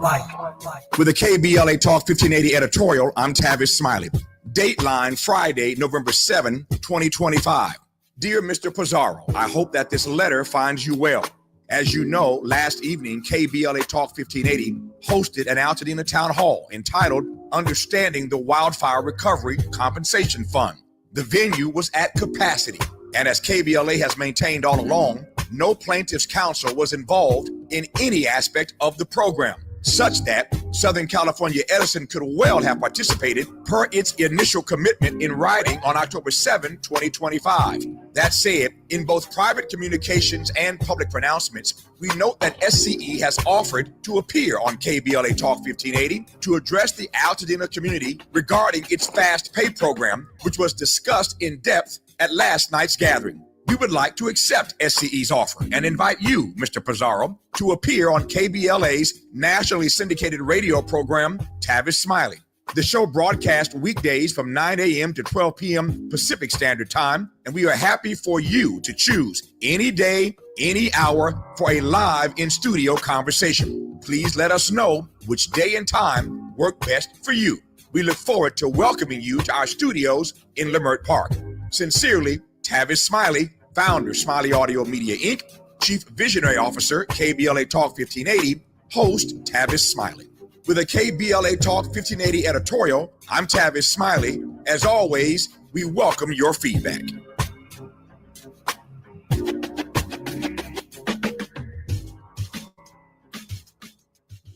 With the KBLA Talk 1580 editorial, I'm Tavis Smiley. Dateline Friday, November 7, 2025. Dear Mr. Pizarro, I hope that this letter finds you well. As you know, last evening, KBLA Talk 1580 hosted an Altadena town hall entitled Understanding the Wildfire Recovery Compensation Fund. The venue was at capacity, and as KBLA has maintained all along, no plaintiff's counsel was involved in any aspect of the program, such that Southern California Edison could well have participated per its initial commitment in writing on October 7, 2025. That said, in both private communications and public pronouncements, we note that SCE has offered to appear on KBLA Talk 1580 to address the Altadena community regarding its fast pay program, which was discussed in depth at last night's gathering. We would like to accept SCE's offer and invite you, Mr. Pizarro, to appear on KBLA's nationally syndicated radio program, Tavis Smiley. The show broadcasts weekdays from 9 a.m. to 12 p.m. Pacific Standard Time, and we are happy for you to choose any day, any hour for a live in-studio conversation. Please let us know which day and time work best for you. We look forward to welcoming you to our studios in Leimert Park. Sincerely, Tavis Smiley, founder, Smiley Audio Media, Inc., Chief Visionary Officer, KBLA Talk 1580, host, Tavis Smiley. With a KBLA Talk 1580 editorial, I'm Tavis Smiley. As always, we welcome your feedback.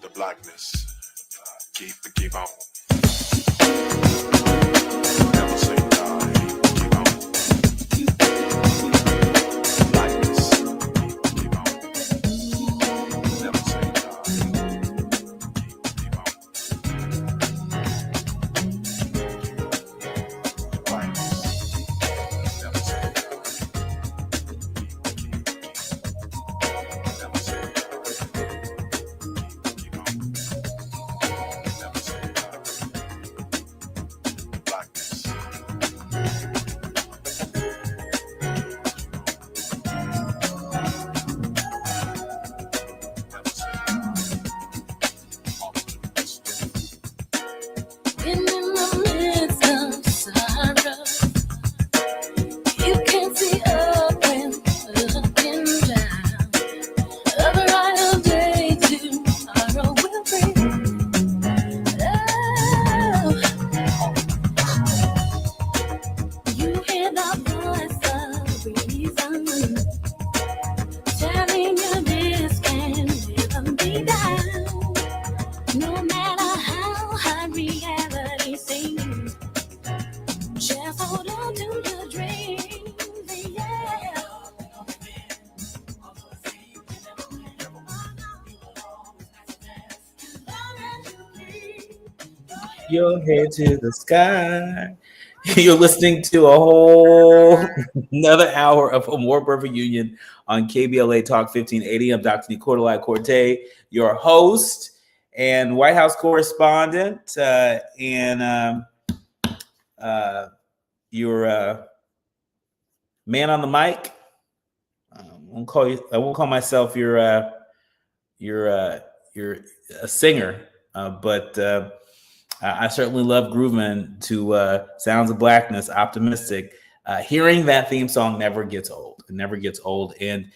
The blackness, keep on. Never say die, keep on. Your head to the sky. You're listening to a whole another hour of a Warburg reunion on KBLA Talk 1580. I'm Dr. Nii-Quartelai Quartey, your host and White House correspondent, and your man on the mic. I won't call myself your a singer, but I certainly love grooving to Sounds of Blackness, Optimistic. Hearing that theme song never gets old. It never gets old, and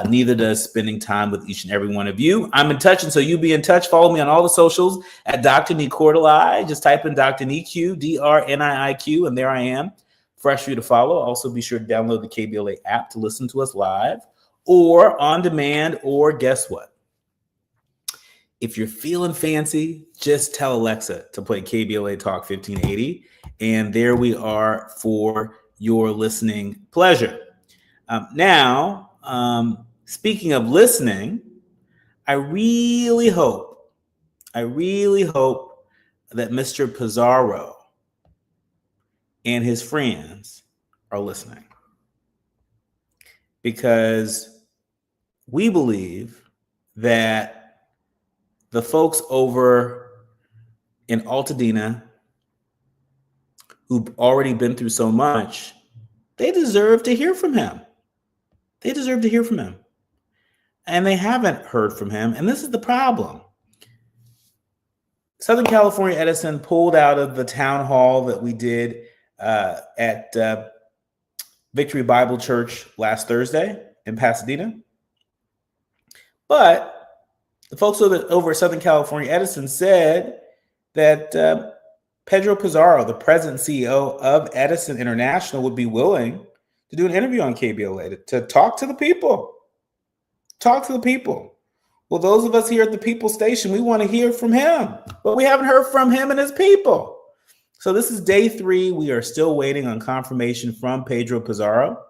neither does spending time with each and every one of you. I'm in touch, and so you be in touch. Follow me on all the socials at Dr. Nii-Quartelai. Just type in Dr. Nii-Q, DRNIIQ, and there I am. Fresh for you to follow. Also, be sure to download the KBLA app to listen to us live or on demand, or guess what? If you're feeling fancy, just tell Alexa to play KBLA Talk 1580, and there we are for your listening pleasure. Now, speaking of listening, I really hope that Mr. Pizarro and his friends are listening, because we believe that the folks over in Altadena who've already been through so much, they deserve to hear from him. They deserve to hear from him. And they haven't heard from him. And this is the problem. Southern California Edison pulled out of the town hall that we did at Victory Bible Church last Thursday in Pasadena. But the folks over at Southern California Edison said that Pedro Pizarro, the president and CEO of Edison International, would be willing to do an interview on KBLA to talk to the people. Talk to the people. Well, those of us here at the People Station, we want to hear from him, but we haven't heard from him and his people. So this is day 3. We are still waiting on confirmation from Pedro Pizarro,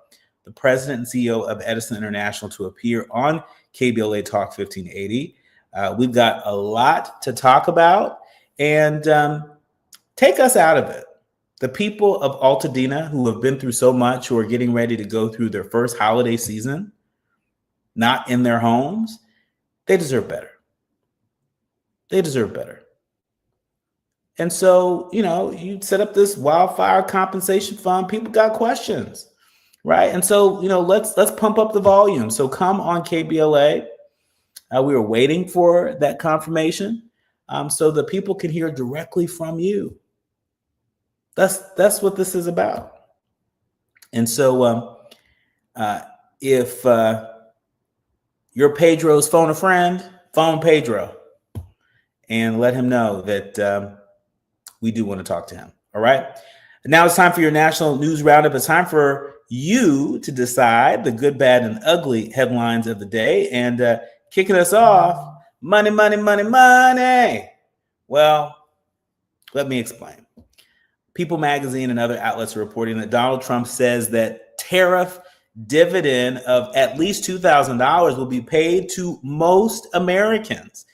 the president and CEO of Edison International, to appear on KBLA Talk 1580. We've got a lot to talk about, and take us out of it. The people of Altadena, who have been through so much, who are getting ready to go through their first holiday season, not in their homes, they deserve better. They deserve better. And so, you set up this wildfire compensation fund. People got questions, right? And so, let's pump up the volume. So come on KBLA. We were waiting for that confirmation so that people can hear directly from you. That's what this is about. And so if you're Pedro's phone a friend, phone Pedro and let him know that we do want to talk to him. All right. And now it's time for your national news roundup. It's time for you to decide the good, bad, and ugly headlines of the day. And kicking us off, money, money, money, money. Well, let me explain. People Magazine and other outlets are reporting that Donald Trump says that tariff dividend of at least $2,000 will be paid to most Americans.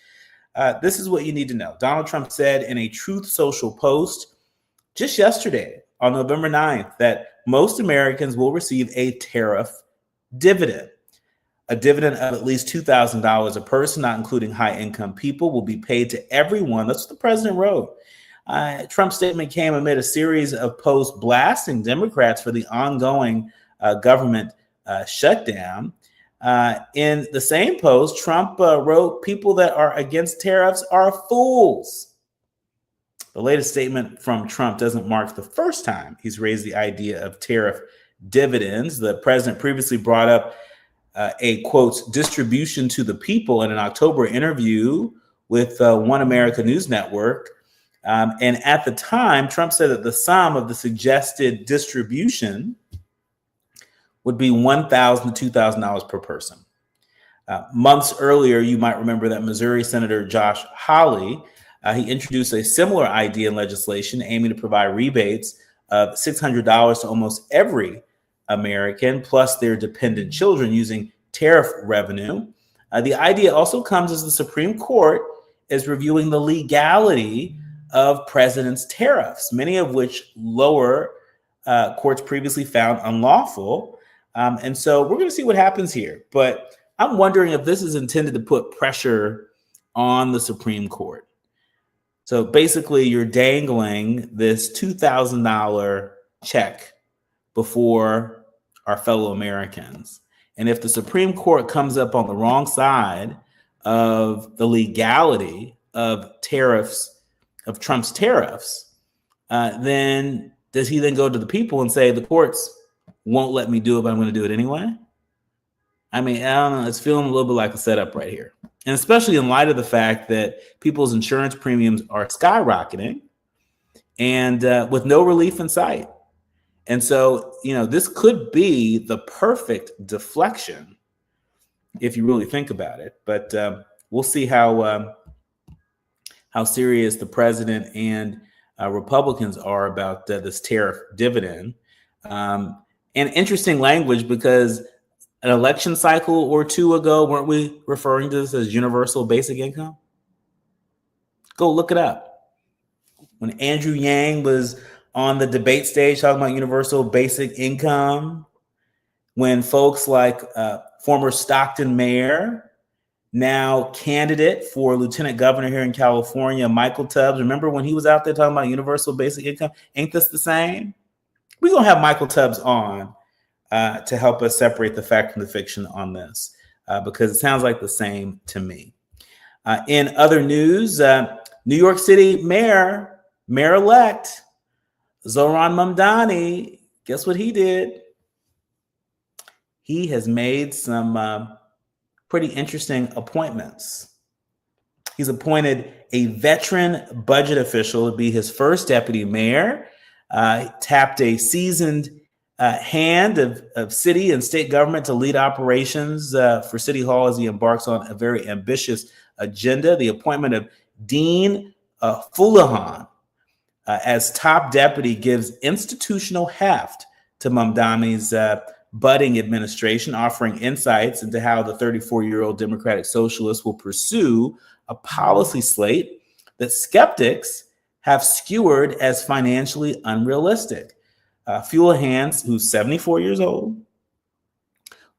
This is what you need to know. Donald Trump said in a Truth Social post just yesterday on November 9th that most Americans will receive a tariff dividend. A dividend of at least $2,000 a person, not including high-income people, will be paid to everyone. That's what the president wrote. Trump's statement came amid a series of posts blasting Democrats for the ongoing government shutdown. In the same post, Trump wrote, "People that are against tariffs are fools." The latest statement from Trump doesn't mark the first time he's raised the idea of tariff dividends. The president previously brought up a, quote, distribution to the people in an October interview with One America News Network. And at the time, Trump said that the sum of the suggested distribution would be $1,000 to $2,000 per person. Months earlier, you might remember that Missouri Senator Josh Hawley, he introduced a similar idea in legislation aiming to provide rebates of $600 to almost every American, plus their dependent children, using tariff revenue. The idea also comes as the Supreme Court is reviewing the legality of president's tariffs, many of which lower courts previously found unlawful. And so we're going to see what happens here. But I'm wondering if this is intended to put pressure on the Supreme Court. So basically, you're dangling this $2,000 check before our fellow Americans. And if the Supreme Court comes up on the wrong side of the legality of tariffs, of Trump's tariffs, then does he then go to the people and say, the courts won't let me do it, but I'm going to do it anyway? I mean, I don't know. It's feeling a little bit like a setup right here. And especially in light of the fact that people's insurance premiums are skyrocketing and with no relief in sight. And so, this could be the perfect deflection if you really think about it. But we'll see how serious the president and Republicans are about this tariff dividend. And interesting language, because an election cycle or two ago, weren't we referring to this as universal basic income? Go look it up. When Andrew Yang was on the debate stage talking about universal basic income, when folks like former Stockton mayor, now candidate for lieutenant governor here in California, Michael Tubbs, remember when he was out there talking about universal basic income? Ain't this the same? We're going to have Michael Tubbs on to help us separate the fact from the fiction on this, because it sounds like the same to me. In other news, New York City Mayor-elect Zohran Mamdani, guess what he did? He has made some pretty interesting appointments. He's appointed a veteran budget official to be his first deputy mayor, tapped a seasoned hand of city and state government to lead operations for City Hall as he embarks on a very ambitious agenda. The appointment of Dean Fulahan as top deputy gives institutional heft to Mamdani's budding administration, offering insights into how the 34-year-old Democratic Socialist will pursue a policy slate that skeptics have skewered as financially unrealistic. Fulahan, who's 74 years old,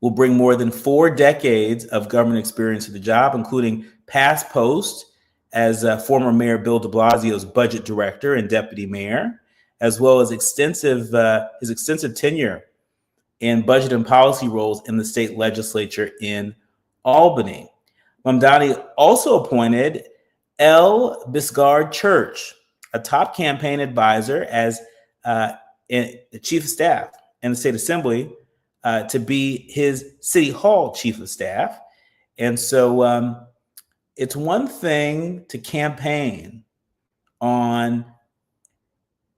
will bring more than 4 decades of government experience to the job, including past posts as former Mayor Bill de Blasio's budget director and deputy mayor, as well as his extensive tenure in budget and policy roles in the state legislature in Albany. Mamdani also appointed L. Bisgard Church, a top campaign advisor, as the chief of staff in the state assembly to be his City Hall chief of staff. And so it's one thing to campaign on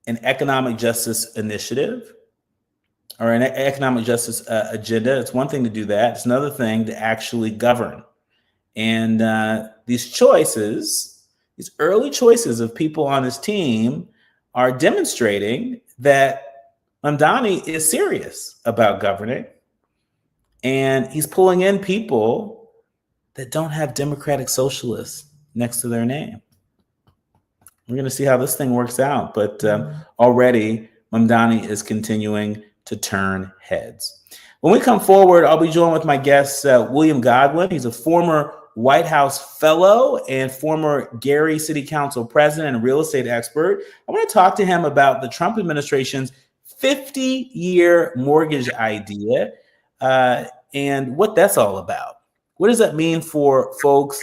an economic justice initiative or an economic justice agenda. It's one thing to do that. It's another thing to actually govern. And these early choices of people on his team are demonstrating that Mamdani is serious about governing. And he's pulling in people that don't have Democratic Socialists next to their name. We're going to see how this thing works out. But already Mamdani is continuing to turn heads. When we come forward, I'll be joined with my guest, William Godwin. He's a former White House fellow and former Gary City Council president and real estate expert. I want to talk to him about the Trump administration's 50-year mortgage idea and what that's all about. What does that mean for folks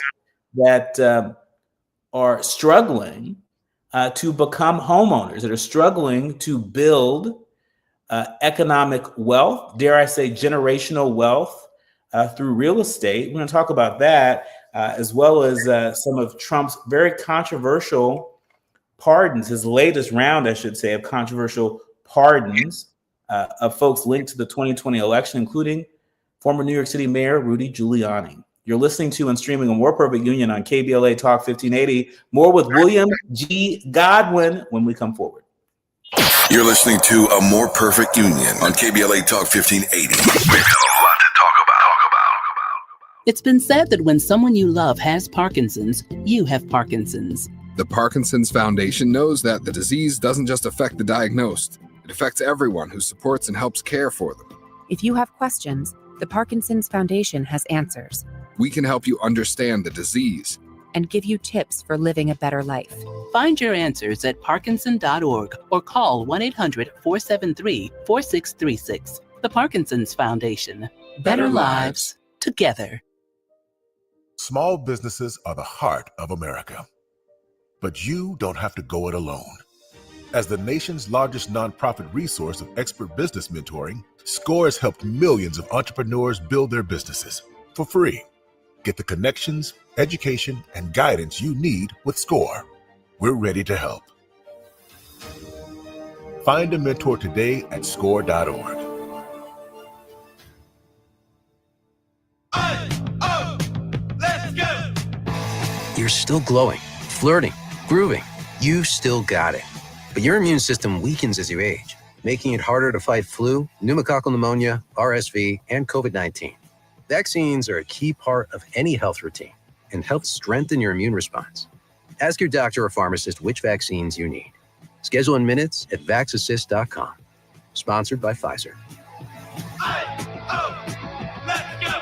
that are struggling to become homeowners, that are struggling to build economic wealth, dare I say generational wealth through real estate? We're going to talk about that as well as some of Trump's very controversial pardons, his latest round, I should say, of controversial pardons of folks linked to the 2020 election, including former New York City Mayor Rudy Giuliani. You're listening to and streaming a More Perfect Union on KBLA Talk 1580. More with William G. Godwin when we come forward. You're listening to A More Perfect Union on KBLA Talk 1580. We've got a lot to talk about. It's been said that when someone you love has Parkinson's, you have Parkinson's. The Parkinson's Foundation knows that the disease doesn't just affect the diagnosed. It affects everyone who supports and helps care for them. If you have questions, the Parkinson's Foundation has answers. We can help you understand the disease and give you tips for living a better life. Find your answers at parkinson.org or call 1-800-473-4636. The Parkinson's Foundation. Better lives together. Small businesses are the heart of America. But you don't have to go it alone. As the nation's largest nonprofit resource of expert business mentoring, SCORE has helped millions of entrepreneurs build their businesses for free. Get the connections, education, and guidance you need with SCORE. We're ready to help. Find a mentor today at score.org. Let's go! You're still glowing, flirting, grooving. You still got it. But your immune system weakens as you age, making it harder to fight flu, pneumococcal pneumonia, RSV, and COVID-19. Vaccines are a key part of any health routine and help strengthen your immune response. Ask your doctor or pharmacist which vaccines you need. Schedule in minutes at vaxassist.com. Sponsored by Pfizer. Let's go!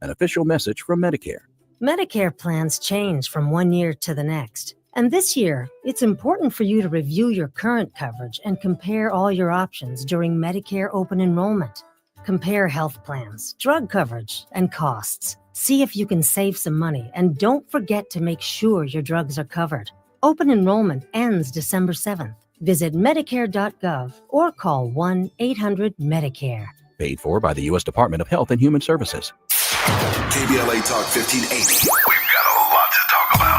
An official message from Medicare. Medicare plans change from one year to the next. And this year, it's important for you to review your current coverage and compare all your options during Medicare open enrollment. Compare health plans, drug coverage, and costs. See if you can save some money, and don't forget to make sure your drugs are covered. Open enrollment ends December 7th. Visit Medicare.gov or call 1-800-MEDICARE. Paid for by the U.S. Department of Health and Human Services. KBLA Talk 1580. We've got a lot to talk about.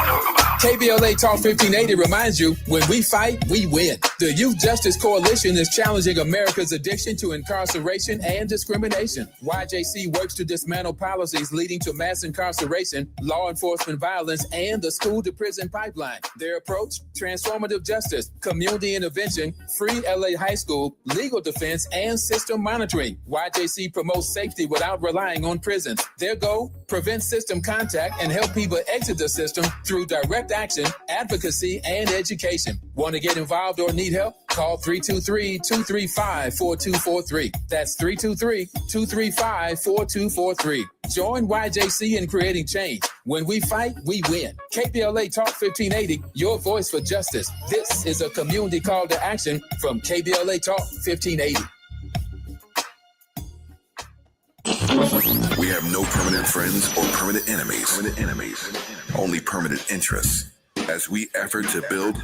KBLA Talk 1580 reminds you, when we fight, we win. The Youth Justice Coalition is challenging America's addiction to incarceration and discrimination. YJC works to dismantle policies leading to mass incarceration, law enforcement violence, and the school-to-prison pipeline. Their approach, transformative justice, community intervention, free LA high school, legal defense, and system monitoring. YJC promotes safety without relying on prisons. Their goal, prevent system contact and help people exit the system through direct action, advocacy, and education. Want to get involved or need help? Call 323-235-4243. That's 323-235-4243. Join YJC in creating change. When we fight, we win. KBLA Talk 1580, your voice for justice. This is a community call to action from KBLA Talk 1580. We have no permanent friends or permanent enemies. Only permanent interests. As we effort to build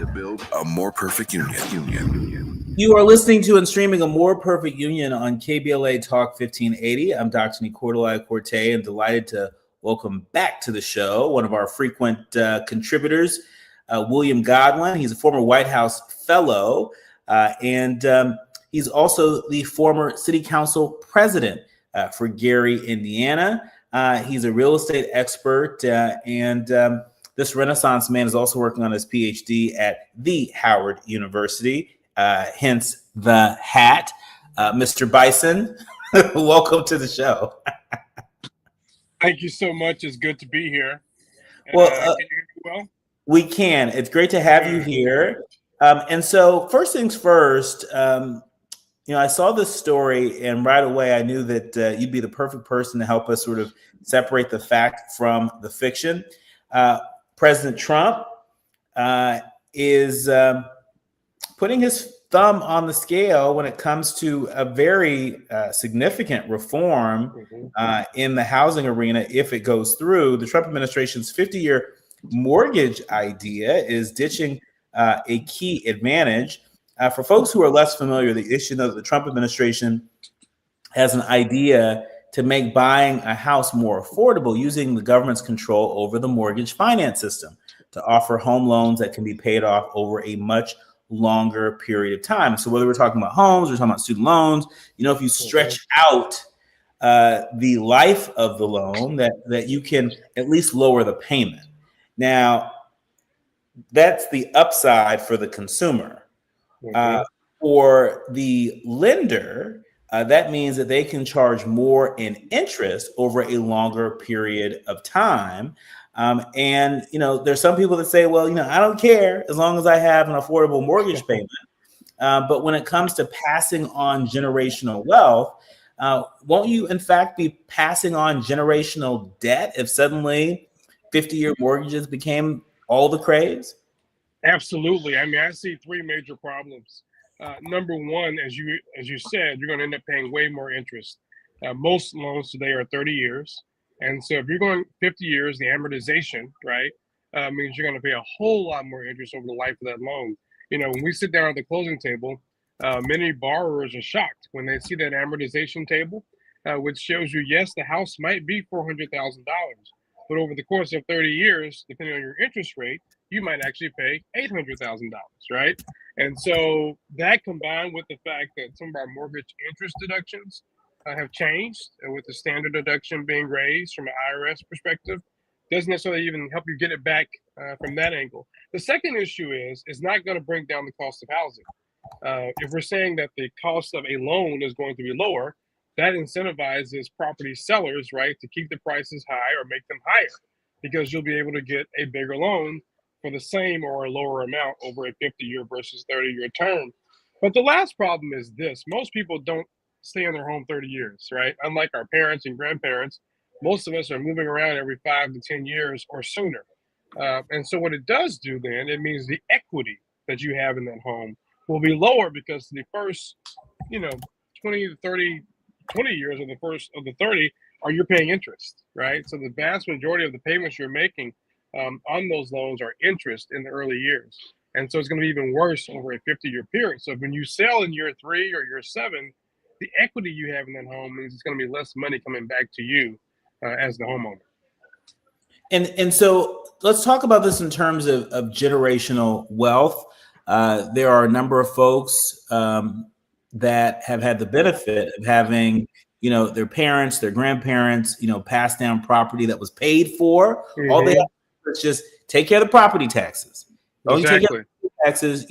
a more perfect union. You are listening to and streaming A More Perfect Union on KBLA Talk 1580. I'm Dr. Nii-Quartelai Quartey, and delighted to welcome back to the show one of our frequent contributors, William Godwin. He's a former White House fellow, and he's also the former city council president for Gary, Indiana. He's a real estate expert, and this Renaissance man is also working on his PhD at the Howard University, hence the hat. Mr. Bison, welcome to the show. Thank you so much. It's good to be here. Well, can you hear me well? We can. It's great to have you here. And so first things first, I saw this story and right away I knew that you'd be the perfect person to help us sort of separate the fact from the fiction. President Trump is putting his thumb on the scale when it comes to a very significant reform in the housing arena if it goes through. The Trump administration's 50-year mortgage idea is ditching a key advantage. For folks who are less familiar, the issue that the Trump administration has an idea to make buying a house more affordable using the government's control over the mortgage finance system to offer home loans that can be paid off over a much longer period of time. So whether we're talking about homes, we're talking about student loans, if you stretch out the life of the loan, that you can at least lower the payment. Now, that's the upside for the consumer. For the lender, that means that they can charge more in interest over a longer period of time. And there's some people that say, well, I don't care as long as I have an affordable mortgage payment. But when it comes to passing on generational wealth, won't you, in fact, be passing on generational debt if suddenly 50-year mortgages became all the craze? Absolutely. I mean, I see three major problems. Number one, as you said, you're going to end up paying way more interest. Most loans today are 30 years. And so if you're going 50 years, the amortization, right, means you're going to pay a whole lot more interest over the life of that loan. When we sit down at the closing table, many borrowers are shocked when they see that amortization table, which shows you, yes, the house might be $400,000, but over the course of 30 years, depending on your interest rate, you might actually pay $800,000, right? And so that combined with the fact that some of our mortgage interest deductions have changed, and with the standard deduction being raised from an IRS perspective, doesn't necessarily even help you get it back from that angle. The second issue is it's not going to bring down the cost of housing. If we're saying that the cost of a loan is going to be lower, that incentivizes property sellers, right, to keep the prices high or make them higher, because you'll be able to get a bigger loan for the same or a lower amount over a 50-year versus 30-year term. But the last problem is this: most people don't stay in their home 30 years, right? Unlike our parents and grandparents, most of us are moving around every 5 to 10 years or sooner. And so what it does do then, it means the equity that you have in that home will be lower, because the first, 20 to 30, 20 years of the 30, or you're paying interest, right? So the vast majority of the payments you're making on those loans are interest in the early years. And so it's going to be even worse over a 50-year period. So when you sell in year 3 or year 7, the equity you have in that home means it's going to be less money coming back to you as the homeowner. And so let's talk about this in terms of generational wealth. There are a number of folks that have had the benefit of having, their parents, their grandparents, pass down property that was paid for. Mm-hmm. All they have to do is just take care of the property taxes. Don't Exactly. take care of the taxes,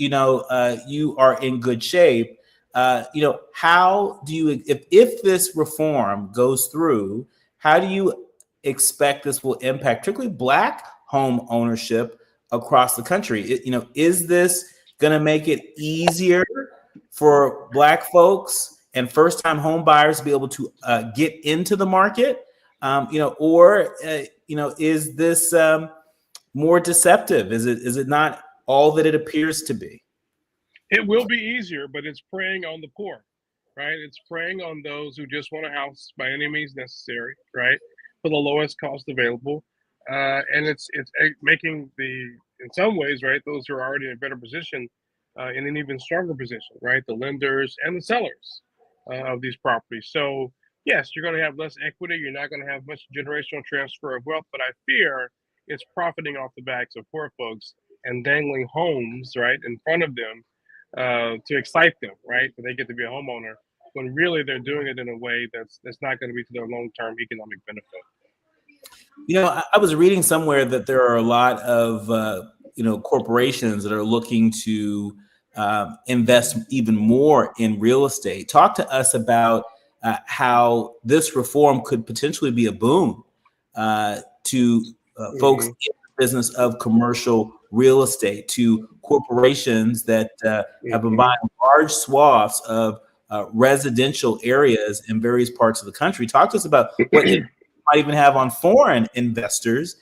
you are in good shape. How do you, if this reform goes through, how do you expect this will impact particularly Black home ownership across the country? Is this going to make it easier for Black folks and first-time home buyers to be able to get into the market? Is this more deceptive? Is it not all that it appears to be? It will be easier, but it's preying on the poor, right? It's preying on those who just want a house by any means necessary, right? For the lowest cost available. And it's making in some ways, right, those who are already in a better position in an even stronger position, right? The lenders and the sellers of these properties. So yes, you're going to have less equity. You're not going to have much generational transfer of wealth, but I fear it's profiting off the backs of poor folks and dangling homes, right, in front of them to excite them, right? That they get to be a homeowner when really they're doing it in a way that's not going to be to their long-term economic benefit. I was reading somewhere that there are a lot of corporations that are looking to invest even more in real estate. Talk to us about how this reform could potentially be a boon to folks in the business of commercial real estate, to corporations that have been buying large swaths of residential areas in various parts of the country. Talk to us about what it might even have on foreign investors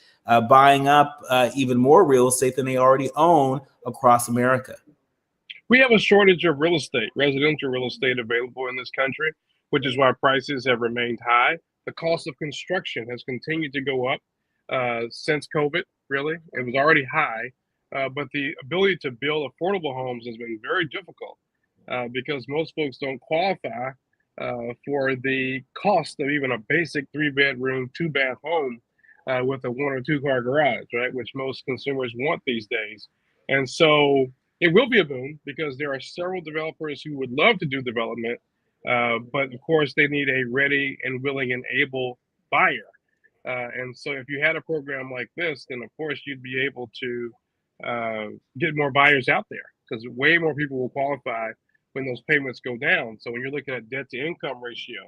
buying up even more real estate than they already own across America. We have a shortage of real estate, residential real estate available in this country, which is why prices have remained high. The cost of construction has continued to go up since COVID, really. It was already high, but the ability to build affordable homes has been very difficult because most folks don't qualify for the cost of even a basic 3-bedroom, 2-bath home with a 1 or 2 car garage, right? Which most consumers want these days. And so it will be a boom because there are several developers who would love to do development, but of course they need a ready and willing and able buyer. And so if you had a program like this, then of course you'd be able to get more buyers out there because way more people will qualify when those payments go down. So when you're looking at debt to income ratio,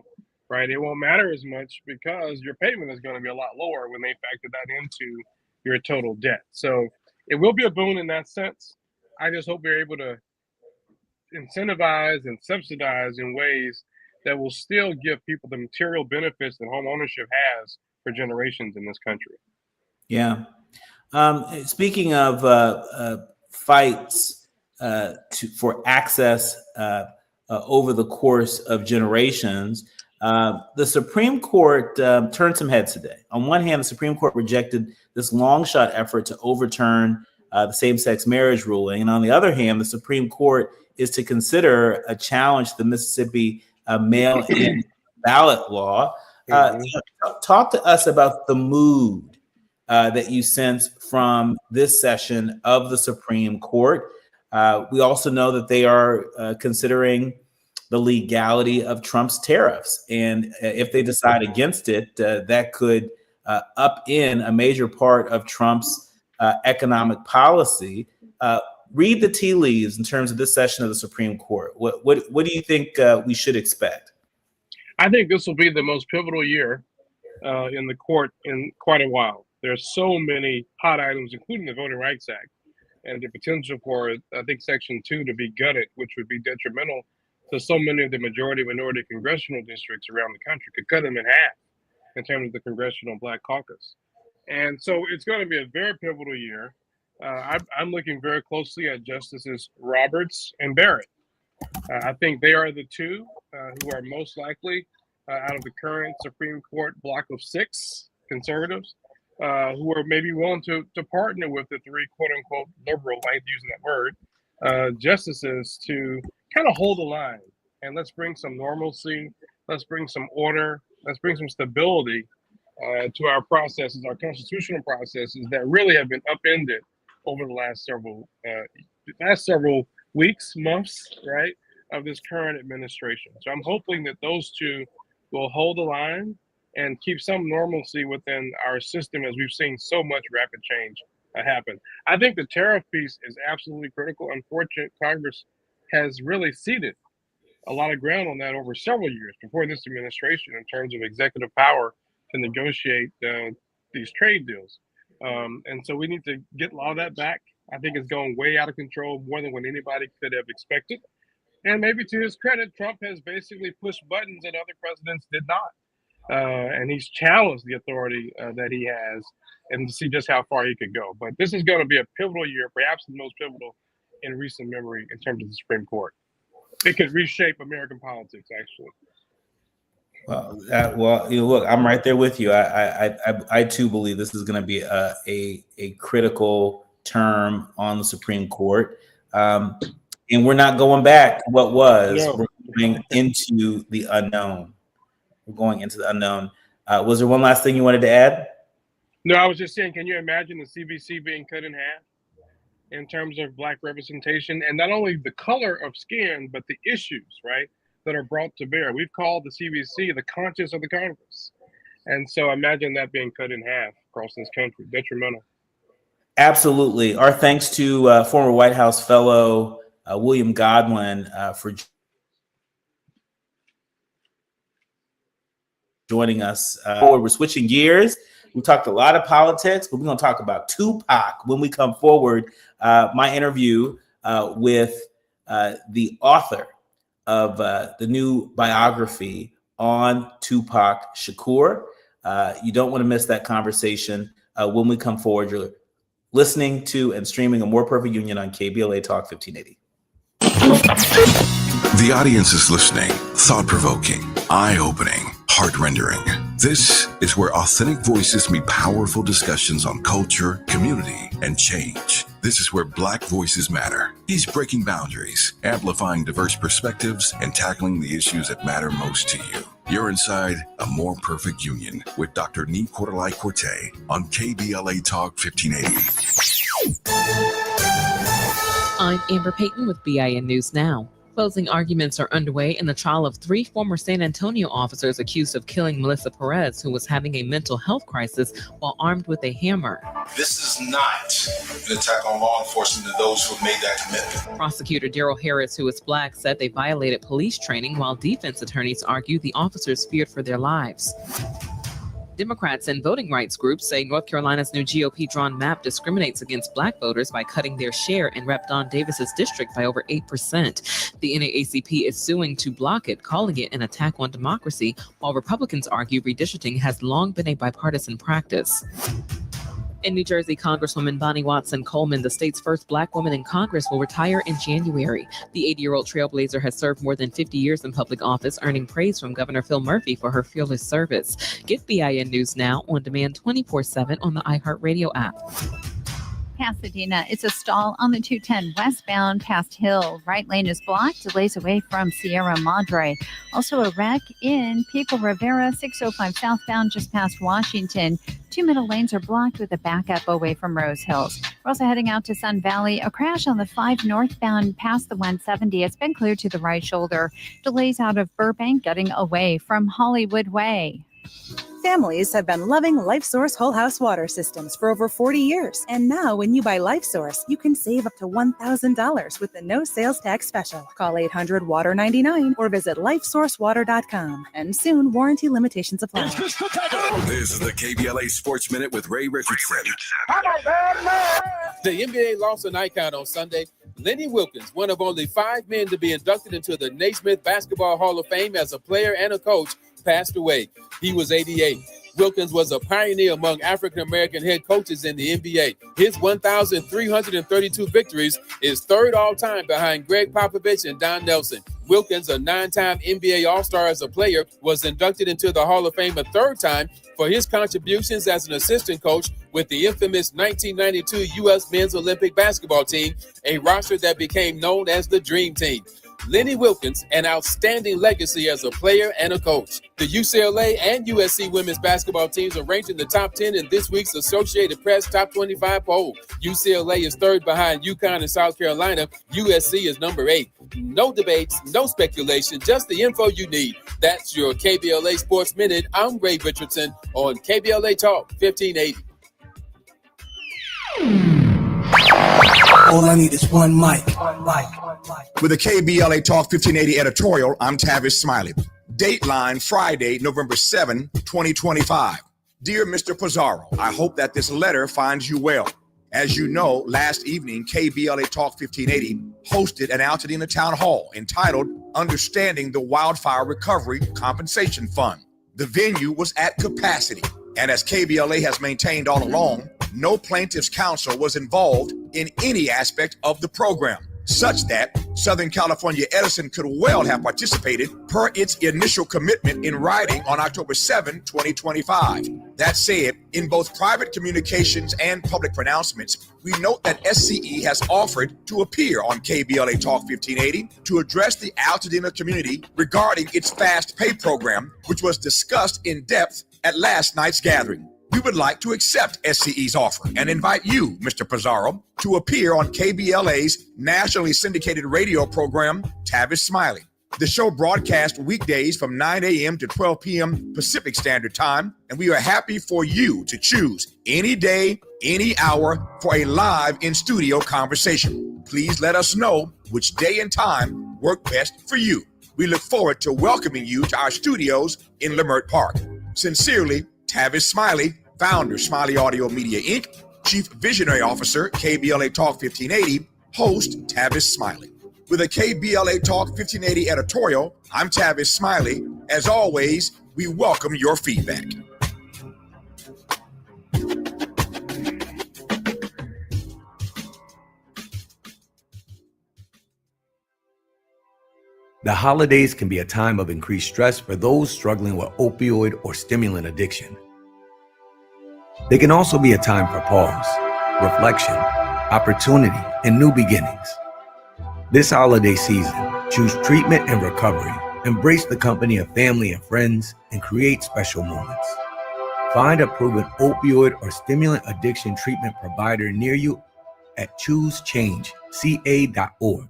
right, it won't matter as much because your payment is going to be a lot lower when they factor that into your total debt. So it will be a boon in that sense. I just hope we're able to incentivize and subsidize in ways that will still give people the material benefits that home ownership has for generations in this country. Yeah. Speaking of fights for access over the course of generations, the Supreme Court turned some heads today. On one hand, the Supreme Court rejected this long shot effort to overturn the same-sex marriage ruling. And on the other hand, the Supreme Court is to consider a challenge to the Mississippi mail-in ballot law. Talk to us about the mood that you sense from this session of the Supreme Court. We also know that they are considering the legality of Trump's tariffs. And if they decide against it, that could upend a major part of Trump's economic policy. Read the tea leaves in terms of this session of the Supreme Court. What do you think we should expect? I think this will be the most pivotal year in the court in quite a while. There's so many hot items, including the Voting Rights Act, and the potential for, I think, Section 2 to be gutted, which would be detrimental to so many of the majority minority congressional districts around the country, could cut them in half in terms of the Congressional Black Caucus. And so it's going to be a very pivotal year. I'm looking very closely at Justices Roberts and Barrett. I think they are the two who are most likely out of the current Supreme Court block of 6 conservatives who are maybe willing to partner with the 3 quote unquote liberal, I hate using that word, justices to kind of hold the line. And let's bring some normalcy. Let's bring some order. Let's bring some stability to our processes, our constitutional processes that really have been upended over the last several weeks, months, right, of this current administration. So I'm hoping that those two will hold the line and keep some normalcy within our system, as we've seen so much rapid change happen. I think the tariff piece is absolutely critical. Unfortunately, Congress has really ceded a lot of ground on that over several years before this administration in terms of executive power to negotiate these trade deals. And so we need to get a lot of that back. I think it's going way out of control, more than what anybody could have expected. And maybe to his credit, Trump has basically pushed buttons that other presidents did not. And he's challenged the authority that he has, and to see just how far he could go. But this is going to be a pivotal year, perhaps the most pivotal in recent memory in terms of the Supreme Court. It could reshape American politics, actually. Well, look, I'm right there with you. I too believe this is going to be a critical term on the Supreme Court, and we're not going back to what was. No. We're going into the unknown. We're going into the unknown. Was there one last thing you wanted to add? No, I was just saying, can you imagine the CBC being cut in half in terms of Black representation, and not only the color of skin, but the issues, right, that are brought to bear? We've called the CBC the conscience of the Congress. And so imagine that being cut in half across this country, detrimental. Absolutely. Our thanks to former White House fellow William Godwin for joining us. We're switching gears. We talked a lot of politics, but we're going to talk about Tupac when we come forward. My interview with the author of the new biography on Tupac Shakur. You don't want to miss that conversation when we come forward. You're listening to and streaming A More Perfect Union on KBLA Talk 1580. The audience is listening, thought-provoking, eye-opening, heart-rendering. This is where authentic voices meet powerful discussions on culture, community, and change. This is where Black voices matter. He's breaking boundaries, amplifying diverse perspectives, and tackling the issues that matter most to you. You're inside A More Perfect Union with Dr. Nii-Quartelai Quartey on KBLA Talk 1580. I'm Amber Payton with BIN News Now. Closing arguments are underway in the trial of 3 former San Antonio officers accused of killing Melissa Perez, who was having a mental health crisis while armed with a hammer. This is not an attack on law enforcement and those who have made that commitment. Prosecutor Daryl Harris, who is Black, said they violated police training, while defense attorneys argue the officers feared for their lives. Democrats and voting rights groups say North Carolina's new GOP-drawn map discriminates against Black voters by cutting their share in Rep. Don Davis's district by over 8%. The NAACP is suing to block it, calling it an attack on democracy, while Republicans argue redistricting has long been a bipartisan practice. In New Jersey, Congresswoman Bonnie Watson Coleman, the state's first Black woman in Congress, will retire in January. The 80-year-old trailblazer has served more than 50 years in public office, earning praise from Governor Phil Murphy for her fearless service. Get BIN News Now on demand 24/7 on the iHeartRadio app. Pasadena, it's a stall on the 210 westbound past Hill. Right lane is blocked, delays away from Sierra Madre. Also a wreck in Pico Rivera, 605 southbound just past Washington. 2 middle lanes are blocked with a backup away from Rose Hills. We're also heading out to Sun Valley. A crash on the 5 northbound past the 170. It's been cleared to the right shoulder. Delays out of Burbank getting away from Hollywood Way. Families have been loving LifeSource Whole House Water Systems for over 40 years. And now when you buy LifeSource, you can save up to $1,000 with the no sales tax special. Call 800-WATER-99 or visit lifesourcewater.com. And soon, warranty limitations apply. This is the KBLA Sports Minute with Ray Richardson. The NBA lost an icon on Sunday. Lenny Wilkins, one of only 5 men to be inducted into the Naismith Basketball Hall of Fame as a player and a coach, passed away. He was 88. Wilkins was a pioneer among African-American head coaches in the NBA. His 1,332 victories is third all-time behind Greg Popovich and Don Nelson. Wilkins, a 9-time NBA All-Star as a player, was inducted into the Hall of Fame a third time for his contributions as an assistant coach with the infamous 1992 U.S. Men's Olympic basketball team, a roster that became known as the Dream Team. Lenny Wilkins, an outstanding legacy as a player and a coach. The UCLA and USC women's basketball teams are ranked in the top 10 in this week's Associated Press Top 25 poll. UCLA is third behind UConn and South Carolina. USC is number 8. No debates, no speculation, just the info you need. That's your KBLA Sports Minute. I'm Ray Richardson on KBLA Talk 1580. All I need is one mic. With the KBLA Talk 1580 editorial, I'm Tavis Smiley. Dateline Friday, November 7, 2025. Dear Mr. Pizarro, I hope that this letter finds you well. As you know, last evening, KBLA Talk 1580 hosted an Altadena Town Hall entitled Understanding the Wildfire Recovery Compensation Fund. The venue was at capacity, and as KBLA has maintained all along, no plaintiff's counsel was involved in any aspect of the program, such that Southern California Edison could well have participated per its initial commitment in writing on October 7, 2025. That said, in both private communications and public pronouncements, we note that SCE has offered to appear on KBLA Talk 1580 to address the Altadena community regarding its fast pay program, which was discussed in depth at last night's gathering. We would like to accept SCE's offer and invite you, Mr. Pizarro, to appear on KBLA's nationally syndicated radio program, Tavis Smiley. The show broadcasts weekdays from 9 a.m. to 12 p.m. Pacific Standard Time, and we are happy for you to choose any day, any hour for a live in-studio conversation. Please let us know which day and time work best for you. We look forward to welcoming you to our studios in Leimert Park. Sincerely, Tavis Smiley, founder, Smiley Audio Media, Inc., Chief Visionary Officer, KBLA Talk 1580, host, Tavis Smiley. With a KBLA Talk 1580 editorial, I'm Tavis Smiley. As always, we welcome your feedback. The holidays can be a time of increased stress for those struggling with opioid or stimulant addiction. They can also be a time for pause, reflection, opportunity, and new beginnings. This holiday season, choose treatment and recovery, embrace the company of family and friends, and create special moments. Find a proven opioid or stimulant addiction treatment provider near you at choosechangeca.org.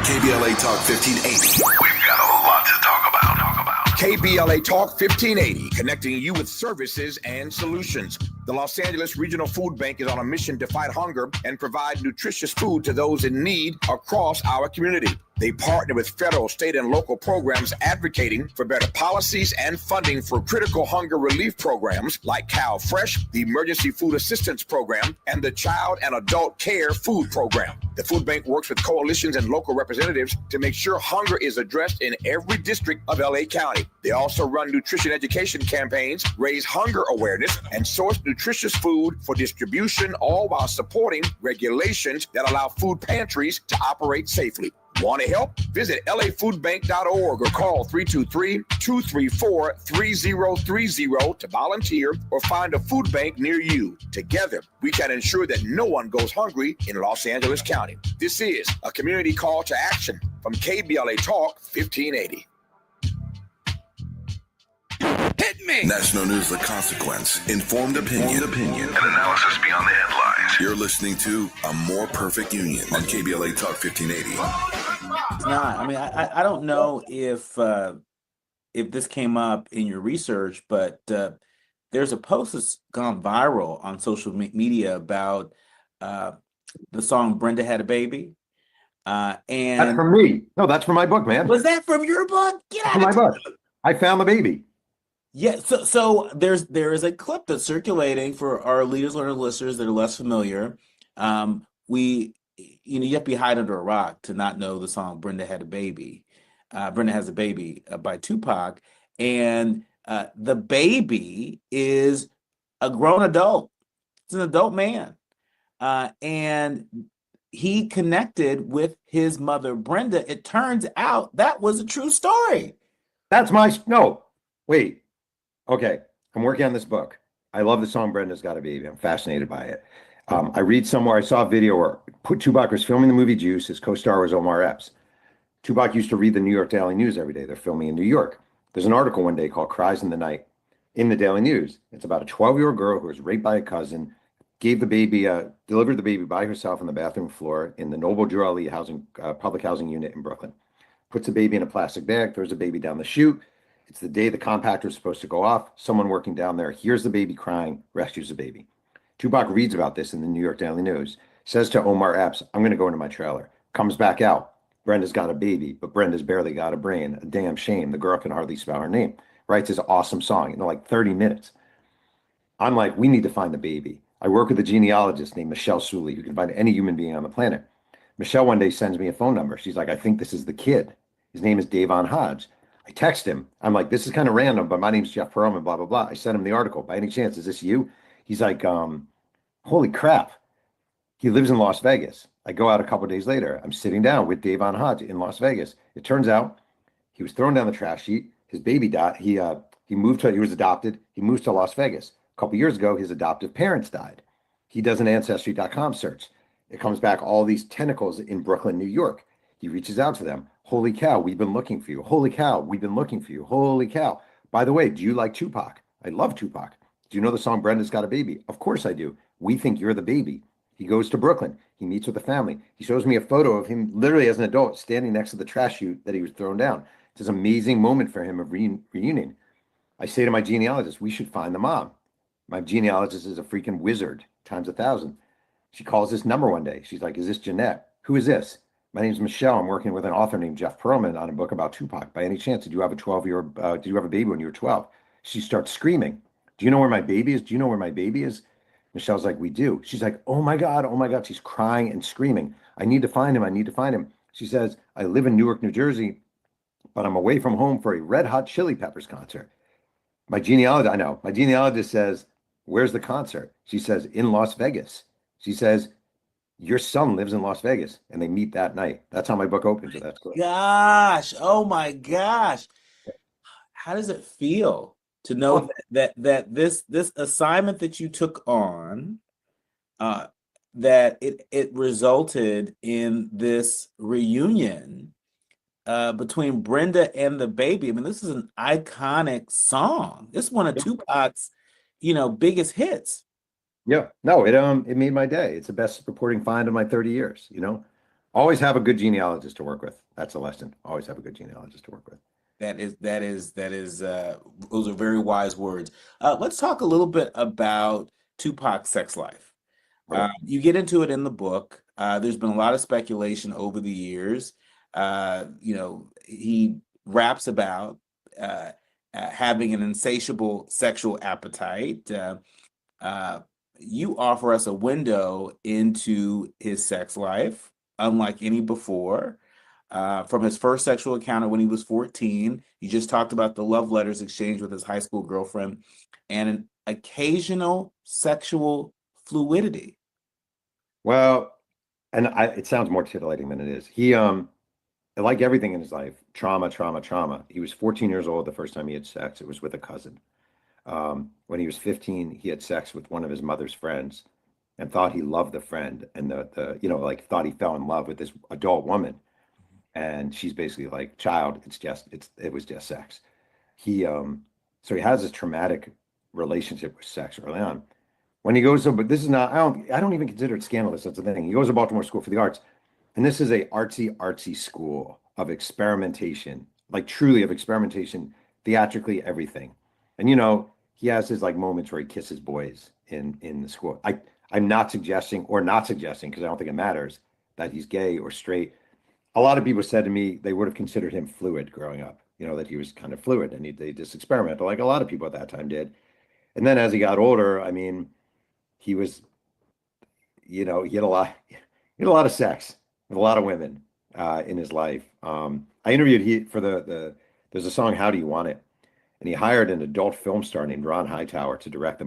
KBLA Talk 1580. We've got a lot to talk about. KBLA Talk 1580, connecting you with services and solutions. The Los Angeles Regional Food Bank is on a mission to fight hunger and provide nutritious food to those in need across our community. They partner with federal, state, and local programs advocating for better policies and funding for critical hunger relief programs like Cal Fresh, the Emergency Food Assistance Program, and the Child and Adult Care Food Program. The food bank works with coalitions and local representatives to make sure hunger is addressed in every district of LA County. They also run nutrition education campaigns, raise hunger awareness, and source nutritious food for distribution, all while supporting regulations that allow food pantries to operate safely. Want to help? Visit lafoodbank.org or call 323-234-3030 to volunteer or find a food bank near you. Together, we can ensure that no one goes hungry in Los Angeles County. This is a community call to action from KBLA Talk 1580. Hit me! National News The Consequence. Informed opinion. And analysis beyond the headlines. You're listening to A More Perfect Union on KBLA Talk 1580. It's not. I mean, I don't know if this came up in your research, but there's a post that's gone viral on social media about the song "Brenda Had a Baby." And that's from me. No, that's from my book, man. Was that from your book? Get out from my book. I found the baby. Yeah, so there is a clip that's circulating for our Leaders Learner listeners that are less familiar. You have to be hiding under a rock to not know the song "Brenda Had a Baby." Brenda Has a Baby by Tupac, and the baby is a grown adult. It's an adult man, and he connected with his mother, Brenda. It turns out that was a true story. That's my no. Wait. Okay. I'm working on this book. I love the song Brenda's Got a Baby. I'm fascinated by it. I read somewhere, I saw a video where Tupac was filming the movie Juice. His co-star was Omar Epps. Tupac used to read the New York Daily News every day. They're filming in New York. There's an article one day called Cries in the Night in the Daily News. It's about a 12-year-old girl who was raped by a cousin, delivered the baby by herself on the bathroom floor in the Noble Drew Ali public housing unit in Brooklyn. Puts the baby in a plastic bag, throws the baby down the chute. It's the day the compactor is supposed to go off. Someone working down there hears the baby crying, rescues the baby. Tupac reads about this in the New York Daily News, says to Omar Epps, I'm going to go into my trailer. Comes back out. Brenda's got a baby, but Brenda's barely got a brain. A damn shame. The girl can hardly spell her name. Writes his awesome song in like 30 minutes. I'm like, we need to find the baby. I work with a genealogist named Michelle Sully who can find any human being on the planet. Michelle one day sends me a phone number. She's like, I think this is the kid. His name is Davon Hodge. I text him. I'm like, this is kind of random, but my name's Jeff Perlman, blah, blah, blah. I sent him the article. By any chance, is this you? He's like, holy crap. He lives in Las Vegas. I go out a couple of days later. I'm sitting down with Davon Hodge in Las Vegas. It turns out he was thrown down the trash heap. His baby died. He was adopted. He moved to Las Vegas. A couple of years ago, his adoptive parents died. He does an Ancestry.com search. It comes back all these tentacles in Brooklyn, New York. He reaches out to them. Holy cow, we've been looking for you. Holy cow, we've been looking for you. Holy cow. By the way, do you like Tupac? I love Tupac. Do you know the song Brenda's Got a Baby? Of course I do. We think you're the baby. He goes to Brooklyn. He meets with the family. He shows me a photo of him literally as an adult standing next to the trash chute that he was thrown down. It's this amazing moment for him of reunion. I say to my genealogist, we should find the mom. My genealogist is a freaking wizard times 1,000. She calls this number one day. She's like, is this Jeanette? Who is this? My name's Michelle. I'm working with an author named Jeff Perlman on a book about Tupac. By any chance, did you have a baby when you were 12? She starts screaming. Do you know where my baby is? Do you know where my baby is? Michelle's like, we do. She's like, oh my God, oh my God. She's crying and screaming. I need to find him. I need to find him. She says, I live in Newark, New Jersey, but I'm away from home for a Red Hot Chili Peppers concert. My genealogist says, where's the concert? She says, in Las Vegas. She says, your son lives in Las Vegas, and they meet that night. That's how my book opens. That's cool. Gosh, oh my gosh. How does it feel to know that this assignment that you took on, that it resulted in this reunion between Brenda and the baby? I mean, this is an iconic song. This is one of Tupac's, biggest hits. Yeah, no, it made my day. It's the best reporting find of my 30 years. Always have a good genealogist to work with. That's a lesson. Always have a good genealogist to work with. That is those are very wise words. Let's talk a little bit about Tupac's sex life. You get into it in the book. There's been a lot of speculation over the years. He raps about having an insatiable sexual appetite. You offer us a window into his sex life, unlike any before. From his first sexual encounter when he was 14, you just talked about the love letters exchanged with his high school girlfriend, and an occasional sexual fluidity. Well, and it sounds more titillating than it is. He, like everything in his life, trauma. He was 14 years old the first time he had sex. It was with a cousin. When he was 15, he had sex with one of his mother's friends and thought he loved the friend, and thought he fell in love with this adult woman. And she's basically like, child, it was just sex. So he has this traumatic relationship with sex early on. When he goes to, but this is not, I don't even consider it scandalous. That's the thing. He goes to Baltimore School for the Arts, and this is a artsy school of experimentation, like truly of experimentation, theatrically, everything. And he has his like moments where he kisses boys in the school. I'm not suggesting, because I don't think it matters, that he's gay or straight. A lot of people said to me they would have considered him fluid growing up, that he was kind of fluid, and they just experimental like a lot of people at that time did. And then as he got older, I mean, he was, he had a lot of sex with a lot of women in his life. I interviewed there's a song, How Do You Want It? And he hired an adult film star named Ron Hightower to direct a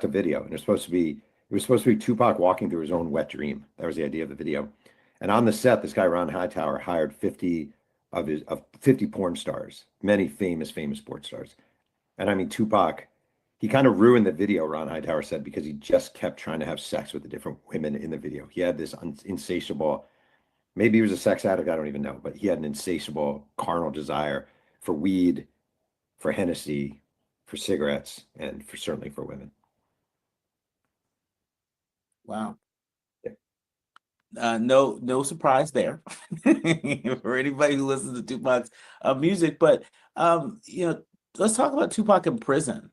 video. And it's supposed to be It was supposed to be Tupac walking through his own wet dream. That was the idea of the video. And on the set, this guy Ron Hightower hired 50 of 50 porn stars, many famous sports stars. And I mean, Tupac, he kind of ruined the video, Ron Hightower said, because he just kept trying to have sex with the different women in the video. He had this insatiable, maybe he was a sex addict, I don't even know, but he had an insatiable carnal desire for weed, for Hennessy, for cigarettes, and certainly for women. Wow. No surprise there for anybody who listens to Tupac's music. But let's talk about Tupac in prison.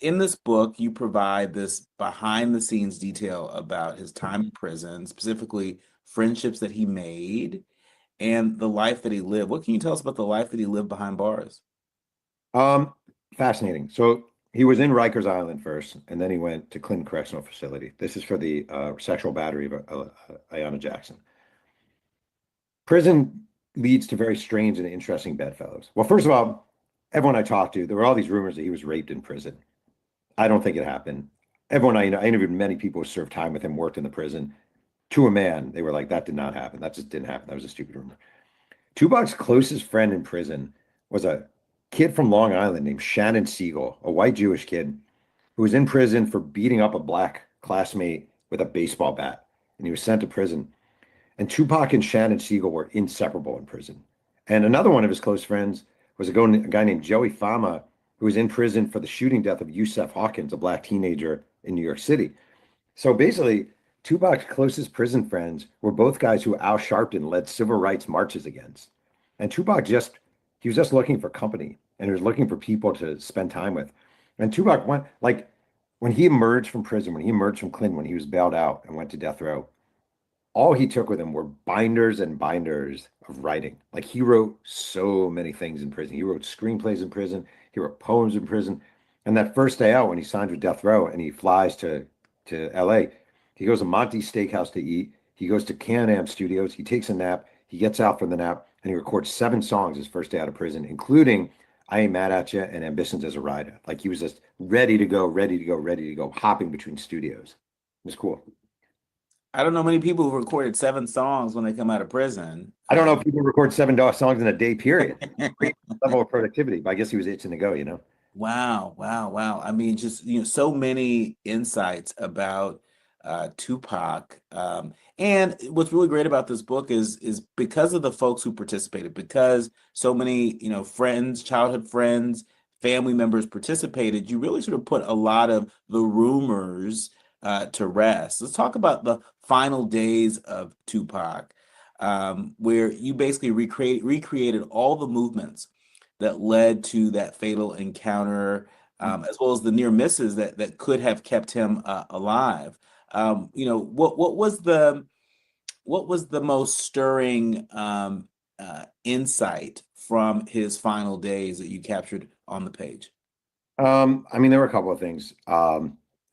In this book, you provide this behind-the-scenes detail about his time in prison, specifically friendships that he made and the life that he lived. What can you tell us about the life that he lived behind bars? Fascinating. So he was in Rikers Island first, and then he went to Clinton Correctional Facility. This is for the sexual battery of Ayanna Jackson. Prison leads to very strange and interesting bedfellows. Well, first of all, everyone I talked to, there were all these rumors that he was raped in prison. I don't think it happened. Everyone I interviewed many people who served time with him, worked in the prison. To a man, they were like, that did not happen. That just didn't happen. That was a stupid rumor. Tupac's closest friend in prison was a kid from Long Island named Shannon Siegel, a white Jewish kid who was in prison for beating up a black classmate with a baseball bat. And he was sent to prison. And Tupac and Shannon Siegel were inseparable in prison. And another one of his close friends was a guy named Joey Fama, who was in prison for the shooting death of Yusef Hawkins, a black teenager in New York City. So basically, Tupac's closest prison friends were both guys who Al Sharpton led civil rights marches against. And Tupac he was just looking for company, and he was looking for people to spend time with. And Tupac went, like, when he emerged from prison, when he emerged from Clinton, when he was bailed out and went to death row, all he took with him were binders and binders of writing. Like, he wrote so many things in prison. He wrote screenplays in prison. He wrote poems in prison. And that first day out, when he signed with death row and he flies to LA, he goes to Monty's Steakhouse to eat. He goes to Can-Am Studios. He takes a nap. He gets out from the nap, and he records 7 songs his first day out of prison, including I Ain't Mad at Ya and Ambitions as a Rider. Like, he was just ready to go, hopping between studios. It was cool. I don't know many people who recorded 7 songs when they come out of prison. I don't know if people record 7 songs in a day period. Great level of productivity, but I guess he was itching to go, Wow. I mean, just, so many insights about Tupac. And what's really great about this book is because of the folks who participated, because so many, friends, childhood friends, family members participated, you really sort of put a lot of the rumors to rest. Let's talk about the final days of Tupac, where you basically recreated all the movements that led to that fatal encounter, as well as the near misses that could have kept him alive. What was the most stirring insight from his final days that you captured on the page? I mean, there were a couple of things.